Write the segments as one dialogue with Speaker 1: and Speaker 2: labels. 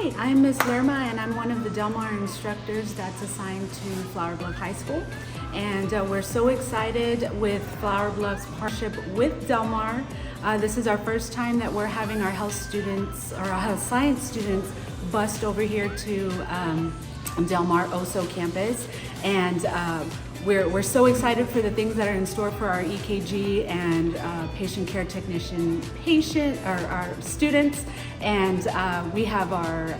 Speaker 1: Hi, I'm Ms. Lerma, and I'm one of the Del Mar instructors that's assigned to Flower Bluff High School. And we're so excited with Flower Bluff's partnership with Del Mar. This is our first time that we're having our health students or our health science students bust over here to Del Mar OSO campus. And we're so excited for the things that are in store for our EKG and patient care technician our students. And we have our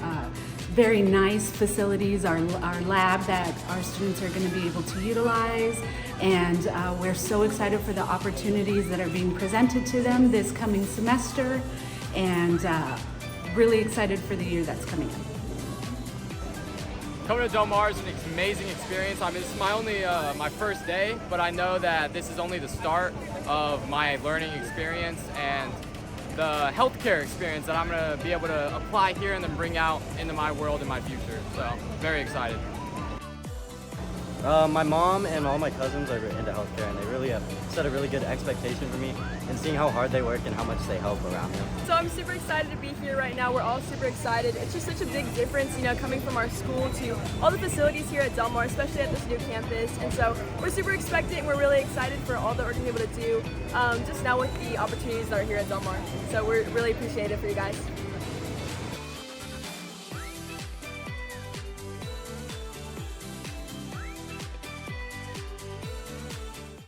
Speaker 1: very nice facilities, our lab that our students are going to be able to utilize. And we're so excited for the opportunities that are being presented to them this coming semester, and really excited for the year that's coming up.
Speaker 2: Coming to Del Mar is an amazing experience. I mean, this is my first day, but I know that this is only the start of my learning experience and the healthcare experience that I'm going to be able to apply here and then bring out into my world in my future. So, very excited.
Speaker 3: My mom and all my cousins are into healthcare, and they really have set a really good expectation for me, and seeing how hard they work and how much they help around me.
Speaker 4: So I'm super excited to be here right now. We're all super excited. It's just such a big difference, coming from our school to all the facilities here at Del Mar, especially at this new campus. And so we're super expectant, and we're really excited for all that we're going to be able to do just now with the opportunities that are here at Del Mar. So we're really appreciative for you guys.